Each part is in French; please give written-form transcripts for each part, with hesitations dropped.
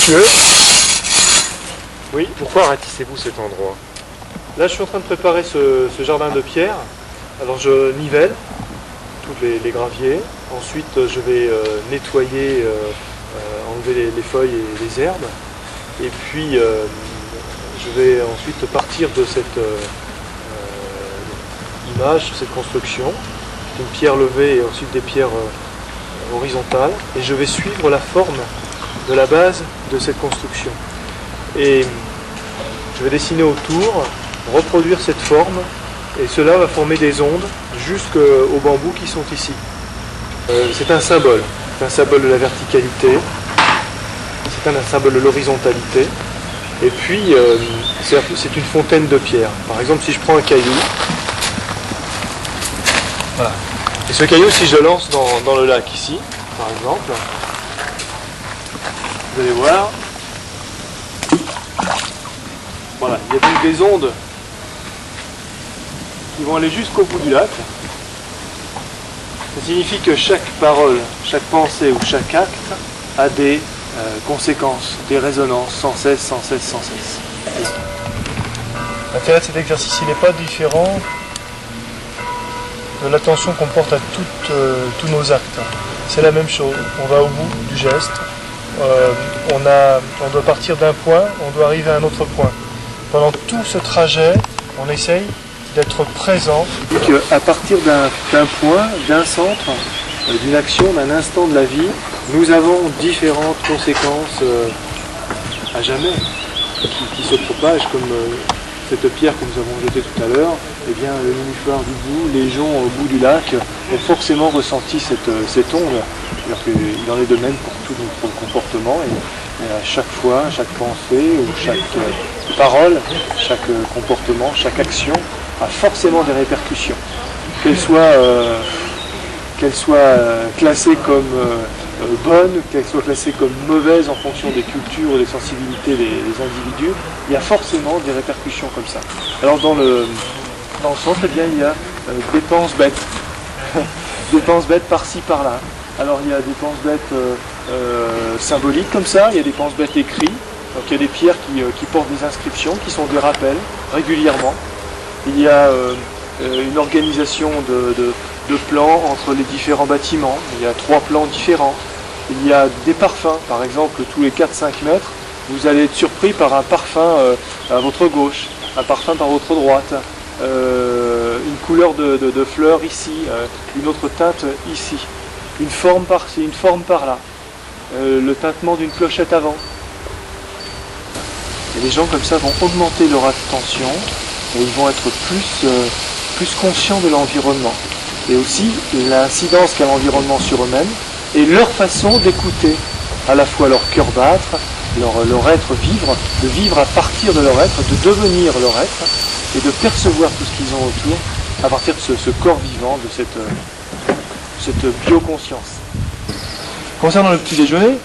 Monsieur. Oui, pourquoi ratissez-vous cet endroit? Là, je suis en train de préparer ce jardin de pierre. Alors, je nivelle tous les graviers. Ensuite, je vais nettoyer, enlever les feuilles et les herbes. Et puis, je vais ensuite partir de cette image, cette construction. Une pierre levée et ensuite des pierres horizontales. Et je vais suivre la forme de la base de cette construction. Et je vais dessiner autour, reproduire cette forme, et cela va former des ondes jusqu'aux bambous qui sont ici. C'est un symbole de la verticalité, c'est un symbole de l'horizontalité, et puis c'est une fontaine de pierre. Par exemple, si je prends un caillou, voilà. Et ce caillou, si je le lance dans le lac ici, par exemple, vous allez voir, voilà, il y a donc des ondes qui vont aller jusqu'au bout du lac. Ça signifie que chaque parole, chaque pensée ou chaque acte a des conséquences, des résonances, sans cesse. L'intérêt de cet exercice, il n'est pas différent de l'attention qu'on porte à tous nos actes. C'est la même chose, on va au bout du geste, on doit partir d'un point, on doit arriver à un autre point. Pendant tout ce trajet, on essaye d'être présent. À partir d'un point, d'un centre, d'une action, d'un instant de la vie, nous avons différentes conséquences à jamais qui se propagent, comme cette pierre que nous avons jetée tout à l'heure. Eh bien, le nénuphar du bout, les gens au bout du lac ont forcément ressenti cette onde. Alors qu'il en est de même pour tout notre comportement. Et à chaque fois, chaque pensée ou chaque parole, chaque comportement, chaque action a forcément des répercussions. Qu'elles soient classées comme bonnes, qu'elles soient classées comme mauvaises en fonction des cultures ou des sensibilités des individus, il y a forcément des répercussions comme ça. Alors dans le centre, eh bien, il y a des pense-bêtes. Des pense-bêtes par-ci, par-là. Alors il y a des pense-bêtes symboliques comme ça, il y a des pense-bêtes écrits. Donc il y a des pierres qui portent des inscriptions, qui sont des rappels régulièrement. Il y a une organisation de plans entre les différents bâtiments. Il y a 3 plans différents. Il y a des parfums, par exemple, tous les 4-5 mètres, vous allez être surpris par un parfum à votre gauche, un parfum par votre droite, une couleur de fleurs ici, une autre teinte ici, une forme par-ci, une forme par-là, le tintement d'une clochette avant. Et les gens comme ça vont augmenter leur attention et ils vont être plus conscients de l'environnement. Et aussi l'incidence qu'a l'environnement sur eux-mêmes et leur façon d'écouter à la fois leur cœur battre, leur être vivre, de vivre à partir de leur être, de devenir leur être et de percevoir tout ce qu'ils ont autour à partir de ce corps vivant, de cette bioconscience. Concernant le petit déjeuner,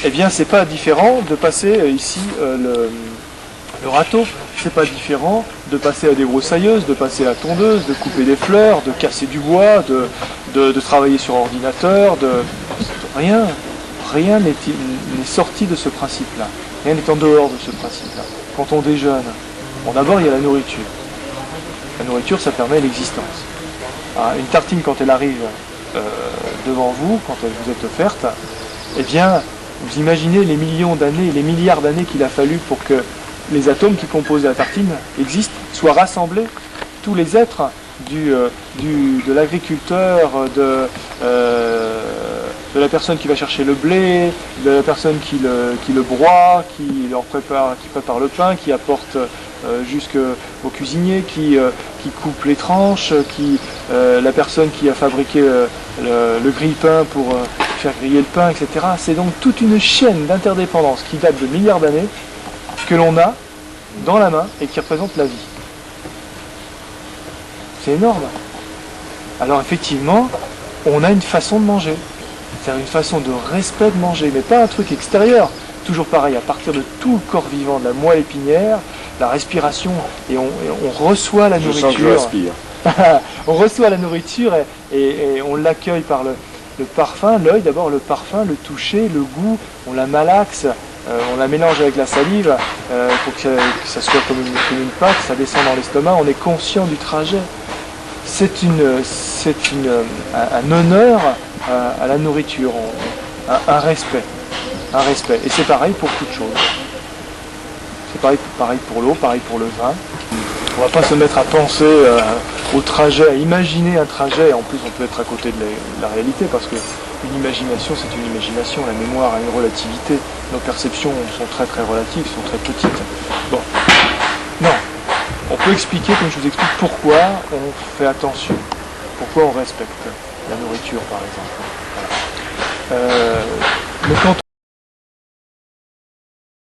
eh bien c'est pas différent de passer ici le râteau, c'est pas différent de passer à des broussailleuses, de passer à la tondeuse, de couper des fleurs, de casser du bois, de travailler sur ordinateur, rien n'est sorti de ce principe-là, rien n'est en dehors de ce principe-là. Quand on déjeune, d'abord il y a la nourriture. La nourriture, ça permet l'existence. Une tartine, quand elle arrive devant vous, quand elle vous est offerte, eh bien, vous imaginez les millions d'années, les milliards d'années qu'il a fallu pour que les atomes qui composent la tartine existent, soient rassemblés, tous les êtres de l'agriculteur, de la personne qui va chercher le blé, de la personne qui le broie, qui prépare le pain, qui apporte jusqu'au cuisinier, qui coupe les tranches, la personne qui a fabriqué le grille-pain pour faire griller le pain, etc. C'est donc toute une chaîne d'interdépendance qui date de milliards d'années que l'on a dans la main et qui représente la vie. C'est énorme. Alors effectivement, on a une façon de manger. C'est-à-dire une façon de respect de manger, mais pas un truc extérieur. Toujours pareil, à partir de tout le corps vivant, de la moelle épinière, la respiration, et on reçoit la nourriture. Je sens que je respire. On reçoit la nourriture et on l'accueille par le parfum, l'œil d'abord, le parfum, le toucher, le goût, on la malaxe, on la mélange avec la salive pour que ça soit comme une pâte, ça descend dans l'estomac, on est conscient du trajet. C'est un honneur à la nourriture, un respect. Et c'est pareil pour toute chose. C'est pareil pour l'eau, pareil pour le vin. On ne va pas se mettre à penser au trajet, à imaginer un trajet. En plus, on peut être à côté de la réalité parce que une imagination, c'est une imagination. La mémoire a une relativité. Nos perceptions sont très très relatives, sont très petites. Bon, non. On peut expliquer, comme je vous explique, pourquoi on fait attention, pourquoi on respecte la nourriture, par exemple. Voilà. Mais quand